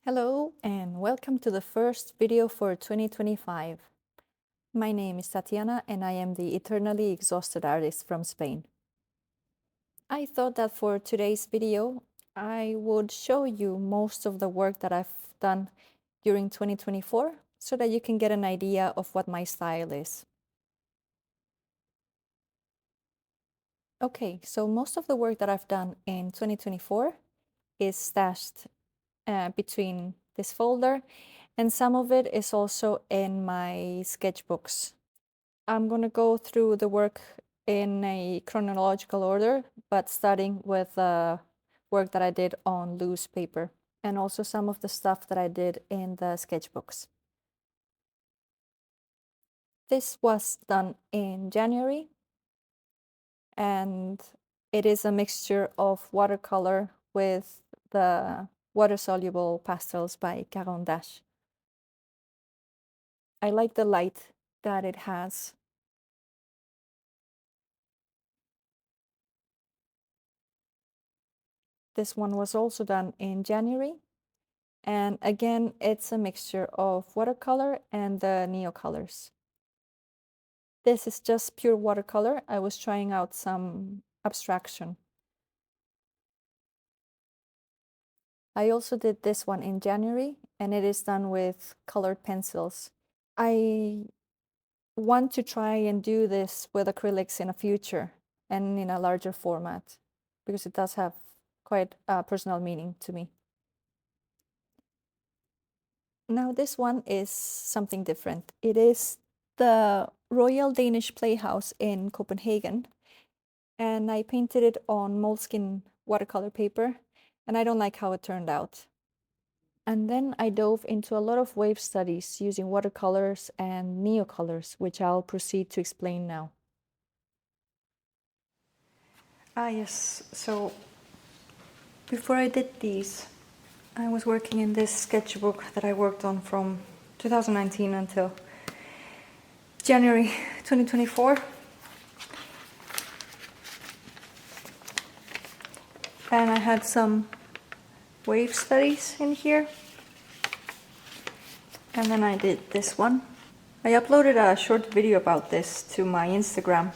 Hello and welcome to the first video for 2025. My name is Tatiana and I am the eternally exhausted artist from Spain. I thought that for today's video, I would show you most of the work that I've done during 2024 so that you can get an idea of what my style is. Okay, so most of the work that I've done in 2024 is stashed between this folder, and some of it is also in my sketchbooks. I'm going to go through the work in a chronological order, but starting with the work that I did on loose paper and also some of the stuff that I did in the sketchbooks. This was done in January, and it is a mixture of watercolor with the water-soluble pastels by Caran d'Ache. I like the light that it has. This one was also done in January, and again, it's a mixture of watercolor and the neocolors. This is just pure watercolor. I was trying out some abstraction. I also did this one in January, and it is done with colored pencils. I want to try and do this with acrylics in the future and in a larger format because it does have quite a personal meaning to me. Now this one is something different. It is the Royal Danish Playhouse in Copenhagen, and I painted it on moleskin watercolor paper, and I don't like how it turned out. And then I dove into a lot of wave studies using watercolors and neocolors, which I'll proceed to explain now. Yes, so before I did these, I was working in this sketchbook that I worked on from 2019 until January 2024. And I had some wave studies in here. And then I did this one. I uploaded a short video about this to my Instagram,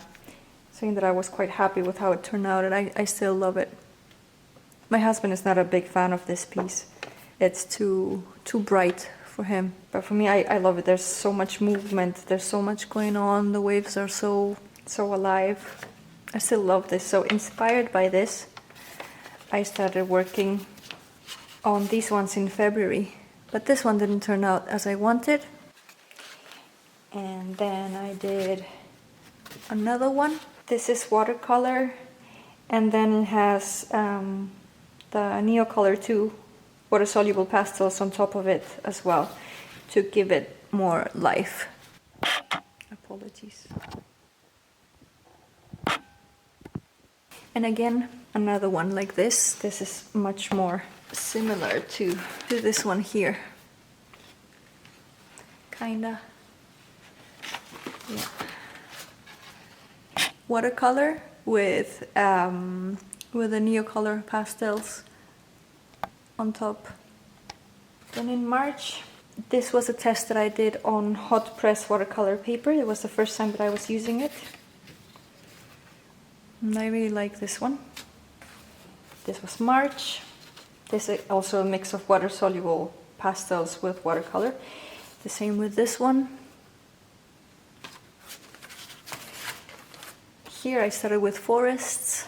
saying that I was quite happy with how it turned out, and I still love it. My husband is not a big fan of this piece. It's too bright for him. But for me, I love it. There's so much movement. There's so much going on. The waves are so alive. I still love this. So inspired by this, I started working on these ones in February. But this one didn't turn out as I wanted. And then I did another one. This is watercolor. And then it has the neocolor 2 water-soluble pastels on top of it as well to give it more life. Apologies. And again, another one like this. This is much more similar to this one here. Kinda. Yeah. Watercolor with the neocolor pastels on top. Then in March, this was a test that I did on hot press watercolor paper. It was the first time that I was using it. And I really like this one. This was March. This is also a mix of water-soluble pastels with watercolor. The same with this one. Here I started with forests.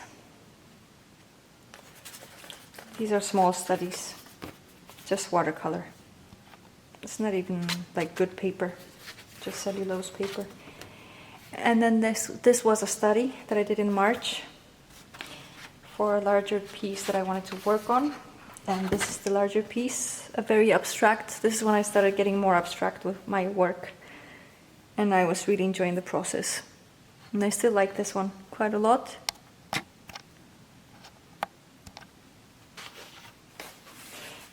These are small studies, just watercolor. It's not even like good paper, just cellulose paper. And then this was a study that I did in March for a larger piece that I wanted to work on. And this is the larger piece, a very abstract. This is when I started getting more abstract with my work. And I was really enjoying the process. And I still like this one quite a lot.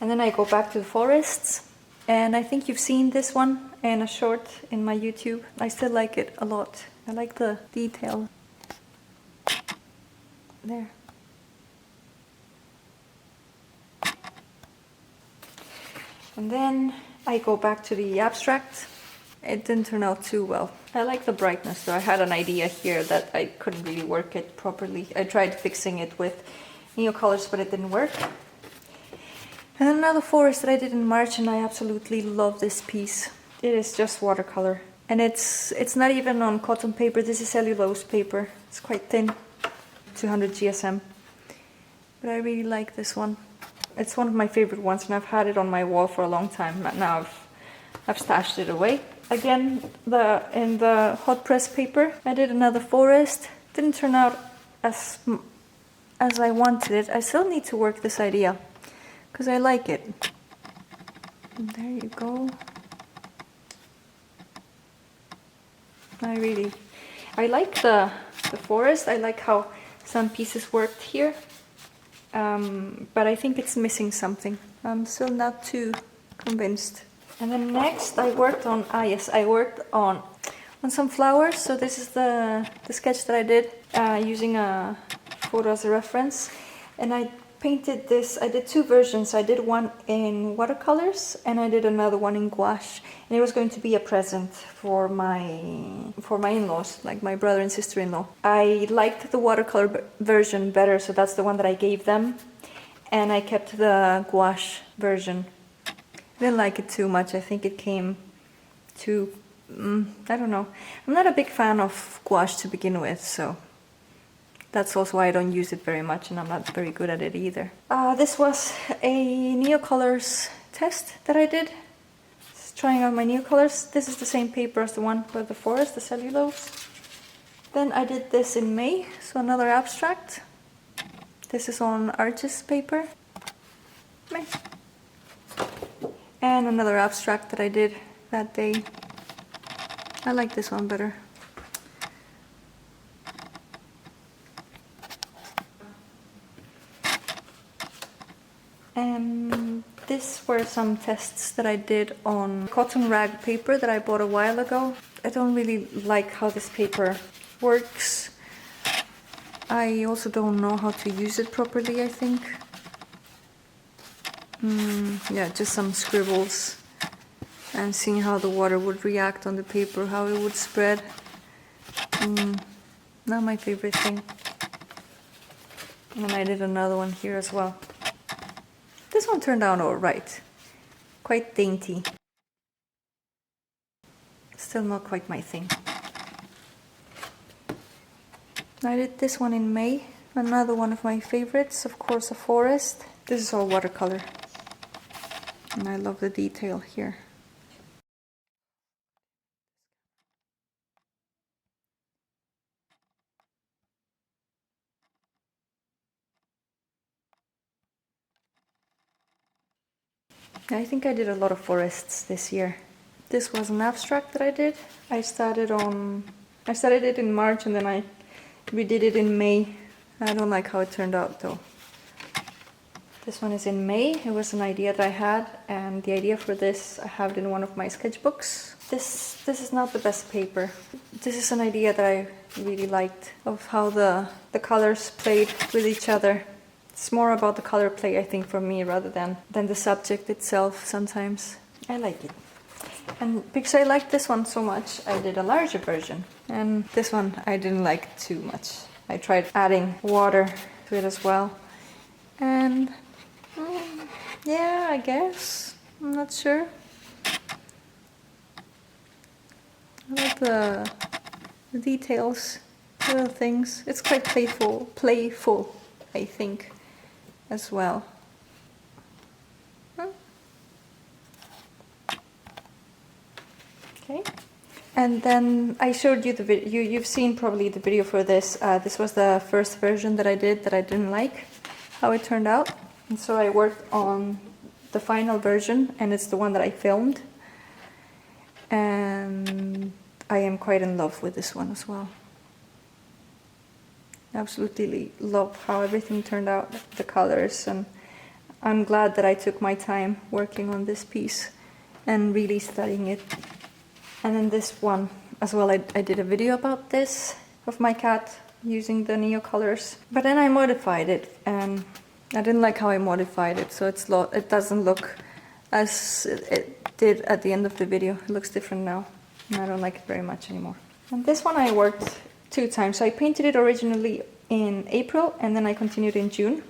And then I go back to the forests. And I think you've seen this one in a short in my YouTube. I still like it a lot. I like the detail. There. And then I go back to the abstract. It didn't turn out too well. I like the brightness though. I had an idea here that I couldn't really work it properly. I tried fixing it with neocolors, but it didn't work. And another forest that I did in March, and I absolutely love this piece. It is just watercolor. And it's not even on cotton paper, this is cellulose paper. It's quite thin, 200 GSM. But I really like this one. It's one of my favorite ones, and I've had it on my wall for a long time. Now I've stashed it away. Again, in the hot press paper, I did another forest. Didn't turn out as I wanted it. I still need to work this idea, because I like it. And there you go. I like the forest. I like how some pieces worked here. But I think it's missing something. I'm still not too convinced. And then next I worked on, I worked on some flowers. So this is the sketch that I did using a photo as a reference. And I painted this, I did two versions. I did one in watercolors and I did another one in gouache. And it was going to be a present for my in-laws, like my brother and sister-in-law. I liked the watercolor version better, so that's the one that I gave them. And I kept the gouache version. I didn't like it too much. I think it came too, I don't know. I'm not a big fan of gouache to begin with, so that's also why I don't use it very much, and I'm not very good at it either. This was a neocolors test that I did. Just trying out my neocolors. This is the same paper as the one for the forest, the cellulose. Then I did this in May, so another abstract. This is on artist paper. May. And another abstract that I did that day. I like this one better. These were some tests that I did on cotton rag paper that I bought a while ago. I don't really like how this paper works. I also don't know how to use it properly, I think. Yeah, just some scribbles and seeing how the water would react on the paper, how it would spread. Not my favorite thing. And I did another one here as well. This one turned out alright. Quite dainty. Still not quite my thing. I did this one in May. Another one of my favorites, of course, a forest. This is all watercolor. And I love the detail here. I think I did a lot of forests this year. This was an abstract that I did. I started it in March and then I redid it in May. I don't like how it turned out though. This one is in May. It was an idea that I had, and the idea for this I have it in one of my sketchbooks. This is not the best paper. This is an idea that I really liked, of how the colors played with each other. It's more about the color play, I think, for me, rather than the subject itself sometimes. I like it. And because I liked this one so much, I did a larger version. And this one I didn't like too much. I tried adding water to it as well. And yeah, I guess. I'm not sure. I like the details, little things. It's quite playful, I think, as well. Okay. And then I showed you the video. You've seen probably the video for this. This was the first version that I did that I didn't like how it turned out. And so I worked on the final version, and it's the one that I filmed. And I am quite in love with this one as well. Absolutely love how everything turned out, the colors, and I'm glad that I took my time working on this piece and really studying it. And then this one as well, I did a video about this, of my cat using the neocolors. But then I modified it, and I didn't like how I modified it, so it doesn't look as it did at the end of the video. It looks different now, and I don't like it very much anymore. And this one I worked 2 times. So I painted it originally in April, and then I continued in June.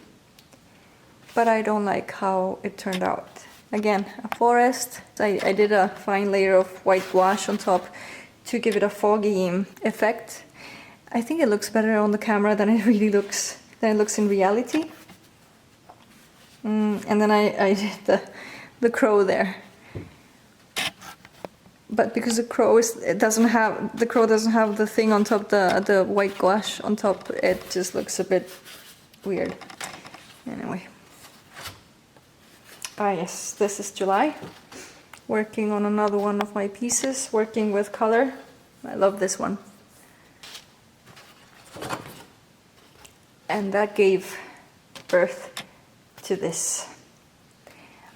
But I don't like how it turned out. Again, a forest. I did a fine layer of white gouache on top to give it a foggy effect. I think it looks better on the camera than it really looks, in reality. And then I did the crow there. But because the crow doesn't have the thing on top, the white gouache on top, it just looks a bit weird. Anyway. Ah yes, this is July. Working on another one of my pieces, working with color. I love this one. And that gave birth to this.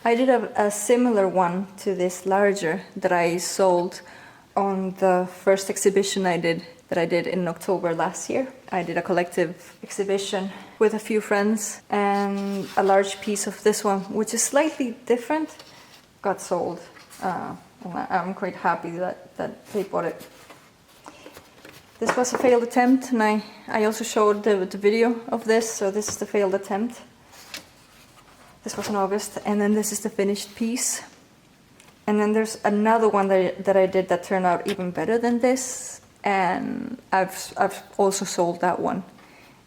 I did a similar one to this, larger, that I sold on the first exhibition I did in October last year. I did a collective exhibition with a few friends, and a large piece of this one, which is slightly different, got sold. I'm quite happy that they bought it. This was a failed attempt, and I also showed the video of this, so this is the failed attempt. This was in August, and then this is the finished piece. And then there's another one that I did that turned out even better than this, and I've also sold that one.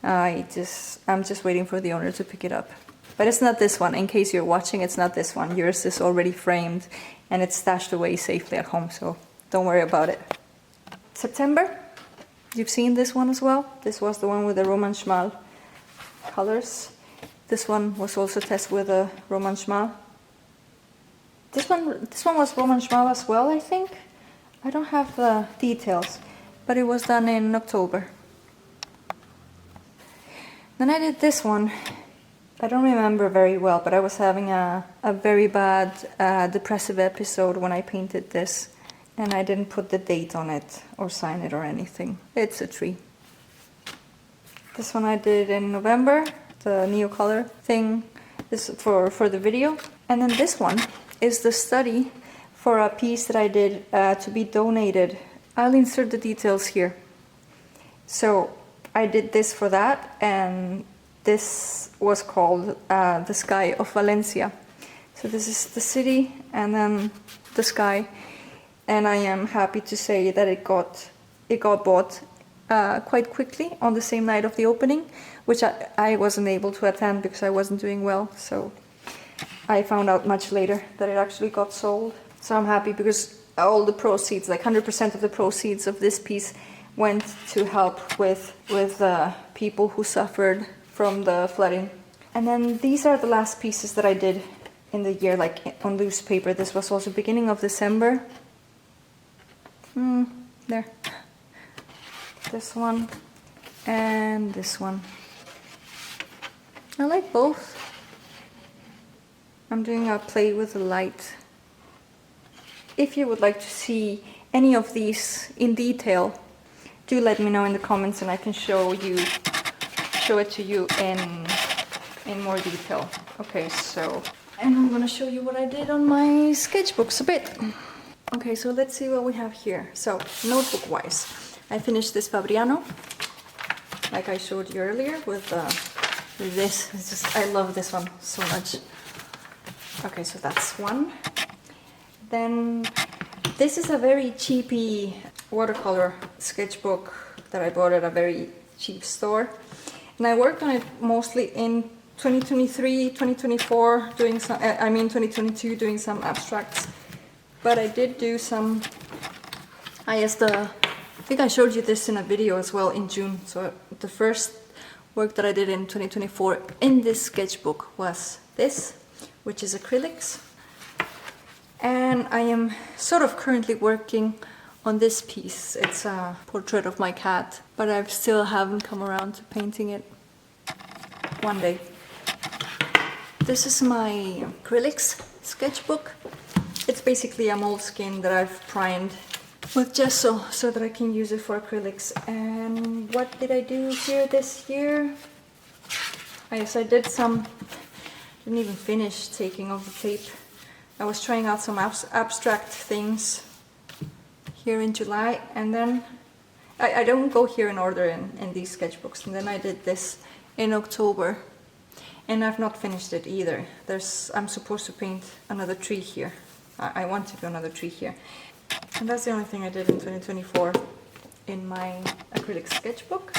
I'm just waiting for the owner to pick it up. But it's not this one. In case you're watching, it's not this one. Yours is already framed, and it's stashed away safely at home, so don't worry about it. September, you've seen this one as well. This was the one with the Roman Schmal colors. This one was also tested with a Roman Schmal. This one was Roman Schmal as well, I think. I don't have the details, but it was done in October. Then I did this one. I don't remember very well, but I was having a very bad depressive episode when I painted this, and I didn't put the date on it or sign it or anything. It's a tree. This one I did in November, the Neocolor thing, is for the video. And then this one is the study for a piece that I did to be donated. I'll insert the details here. So I did this for that, and this was called The Sky of Valencia. So this is the city and then the sky, and I am happy to say that it got bought quite quickly on the same night of the opening, which I wasn't able to attend because I wasn't doing well, so I found out much later that it actually got sold. So I'm happy because all the proceeds, like 100% of the proceeds of this piece, went to help with people who suffered from the flooding. And then these are the last pieces that I did in the year, like on loose paper. This was also beginning of December. There. This one and this one. I like both. I'm doing a play with the light. If you would like to see any of these in detail, do let me know in the comments and I can show it to you in more detail. Okay, so, and I'm gonna show you what I did on my sketchbooks a bit. Okay, so let's see what we have here. So, notebook wise, I finished this Fabriano, like I showed you earlier, with this. It's just, I love this one so much. Okay, so that's one. Then this is a very cheapy watercolor sketchbook that I bought at a very cheap store. And I worked on it mostly in 2023, 2024, 2022, doing some abstracts. But I did do some, I think I showed you this in a video as well in June. So the first work that I did in 2024 in this sketchbook was this, which is acrylics. And I am sort of currently working on this piece. It's a portrait of my cat, but I still haven't come around to painting it. One day. This is my acrylics sketchbook. It's basically a moleskin that I've primed with gesso so that I can use it for acrylics. And what did I do here this year? I did some, didn't even finish taking off the tape. I was trying out some abstract things here in July, and then I don't go here in order in these sketchbooks, and then I did this in October, and I've not finished it either. I'm supposed to paint another tree here. I want to do another tree here, and that's the only thing I did in 2024 in my acrylic sketchbook.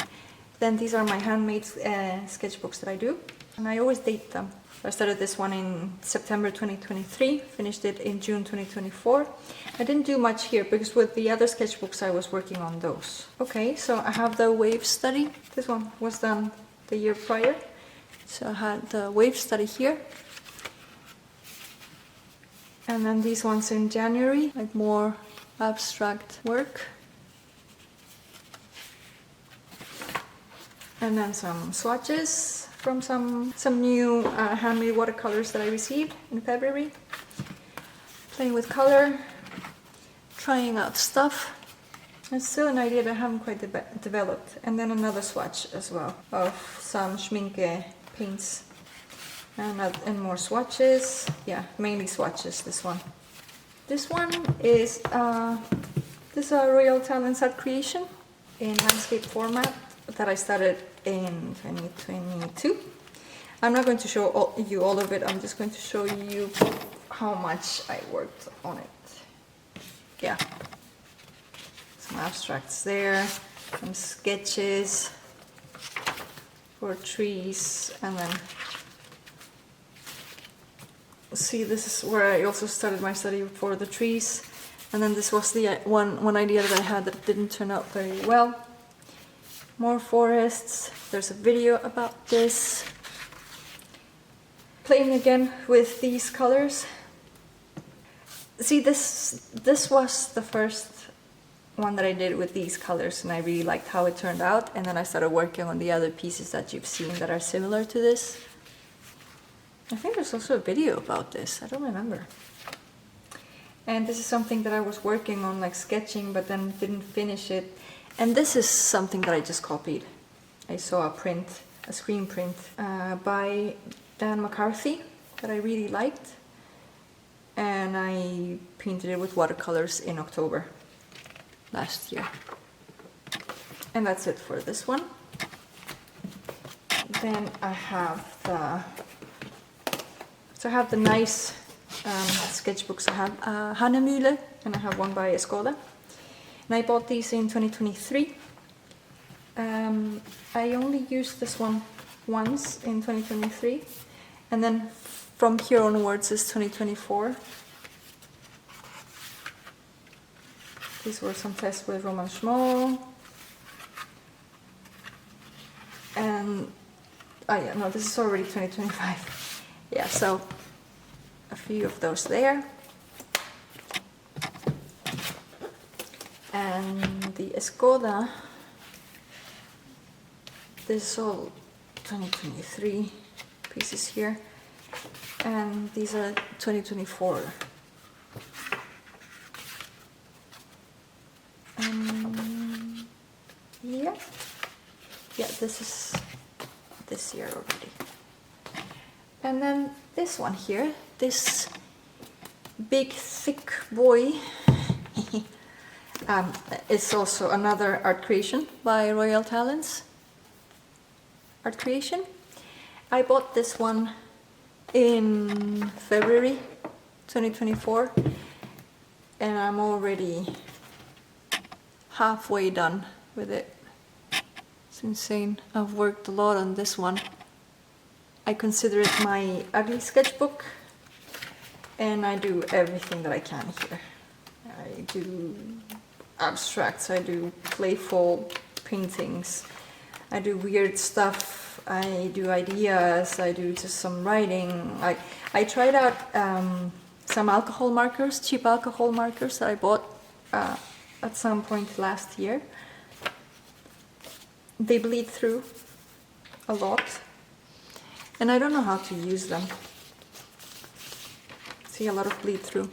Then these are my handmade sketchbooks that I do, and I always date them. I started this one in September 2023, finished it in June 2024. I didn't do much here because with the other sketchbooks I was working on those. Okay, so I have the wave study. This one was done the year prior. So I had the wave study here. And then these ones in January, like more abstract work. And then some swatches from some new handmade watercolors that I received in February. Playing with color, trying out stuff. It's still an idea that I haven't quite developed. And then another swatch as well of some schminke paints. And more swatches. Yeah, mainly swatches, this one. This one is this Royal Talents art creation in landscape format that I started in 2022. I'm not going to show you all of it, I'm just going to show you how much I worked on it. Yeah, some abstracts there, some sketches for trees, and then see, this is where I also started my study for the trees, and then this was the one idea that I had that didn't turn out very well. More forests. There's a video about this. Playing again with these colors. See, this was the first one that I did with these colors, and I really liked how it turned out, and then I started working on the other pieces that you've seen that are similar to this. I think there's also a video about this, I don't remember. And this is something that I was working on, like sketching, but then didn't finish it. And this is something that I just copied. I saw a screen print by Dan McCarthy that I really liked. And I painted it with watercolors in October last year. And that's it for this one. Then I have the nice sketchbooks. I have Hannemühle, and I have one by Skoda. And I bought these in 2023. I only used this one once in 2023, and then from here onwards is 2024. These were some tests with Roman Schmoll. And, oh yeah, no, this is already 2025. Yeah, so a few of those there. And the Skoda, this is all 2023 pieces here, and these are 2024. Yeah, this is this year already. And then this one here, this big thick boy. It's also another art creation by Royal Talents art creation. I bought this one in February 2024, and I'm already halfway done with it. It's insane. I've worked a lot on this one. I consider it my ugly sketchbook, and I do everything that I can here. I do abstracts, I do playful paintings, I do weird stuff, I do ideas, I do just some writing. I tried out some alcohol markers, cheap alcohol markers that I bought at some point last year. They bleed through a lot, and I don't know how to use them. See, a lot of bleed through,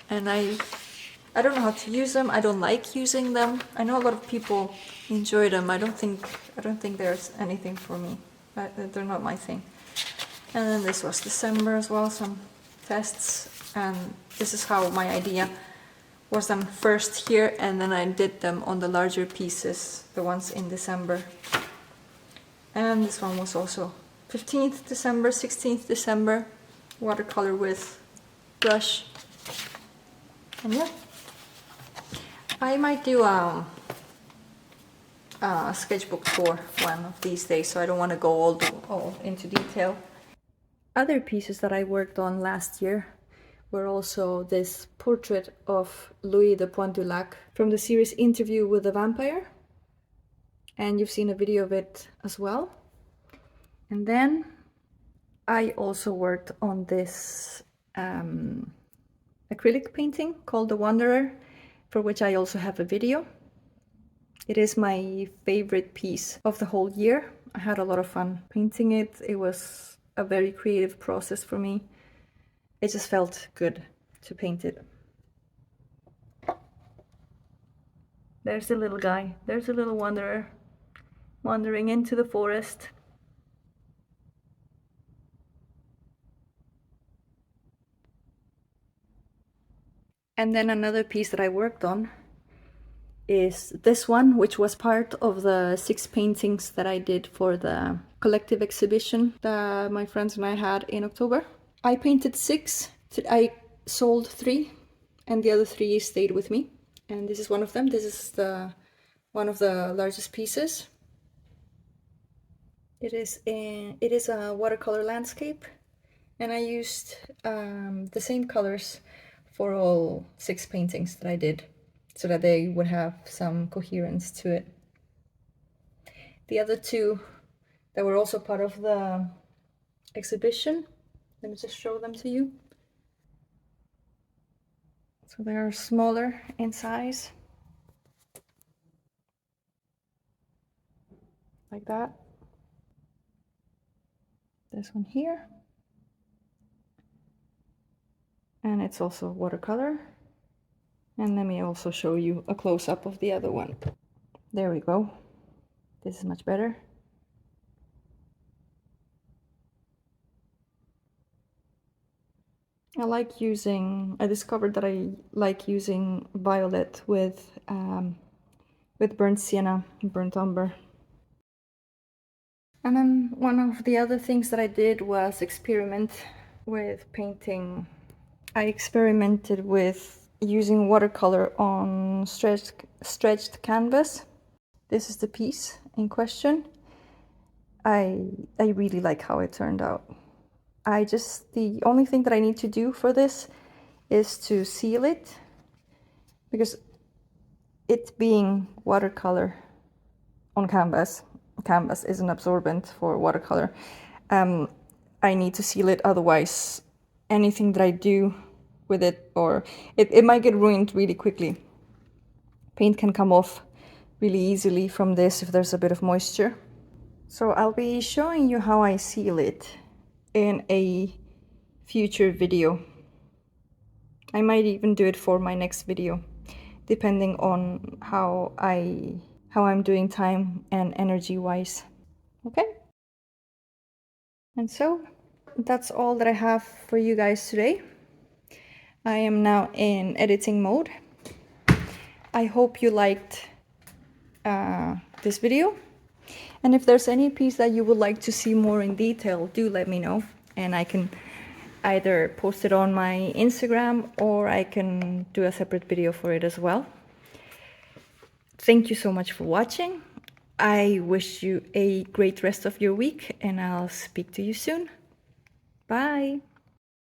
and I don't know how to use them. I don't like using them. I know a lot of people enjoy them. I don't think there's anything for me. They're not my thing. And then this was December as well, some tests. And this is how my idea was done first here, and then I did them on the larger pieces, the ones in December. And this one was also 15th December, 16th December, watercolor with brush. And yeah, I might do a sketchbook tour one of these days, so I don't want to go all into detail. Other pieces that I worked on last year were also this portrait of Louis de Pointdulac from the series Interview with a Vampire, and you've seen a video of it as well. And then I also worked on this acrylic painting called The Wanderer, for which I also have a video. It is my favorite piece of the whole year. I had a lot of fun painting it. It was a very creative process for me. It just felt good to paint it. There's the little guy. There's a little wanderer wandering into the forest. And then another piece that I worked on is this one, which was part of the 6 paintings that I did for the collective exhibition that my friends and I had in October. I painted 6, I sold 3, and the other 3 stayed with me. And this is one of them. This is one of the largest pieces. It is a watercolor landscape, and I used the same colors for all 6 paintings that I did, so that they would have some coherence to it. The other 2 that were also part of the exhibition, let me just show them to you. So they are smaller in size, like that. This one here. And it's also watercolor. And let me also show you a close-up of the other one. There we go. This is much better. I discovered that I like using violet with burnt sienna, burnt umber. And then one of the other things that I did was experiment with painting. I experimented with using watercolor on stretched canvas. This is the piece in question. I really like how it turned out. The only thing that I need to do for this is to seal it, because it being watercolor on canvas is an absorbent for watercolor. I need to seal it, otherwise anything that I do with it, or it might get ruined really quickly. Paint can come off really easily from this if there's a bit of moisture. So I'll be showing you how I seal it in a future video. I might even do it for my next video, depending on how I'm doing time and energy wise. Okay? And so that's all that I have for you guys today. I am now in editing mode. I hope you liked this video. And if there's any piece that you would like to see more in detail, do let me know. And I can either post it on my Instagram, or I can do a separate video for it as well. Thank you so much for watching. I wish you a great rest of your week, and I'll speak to you soon. Bye.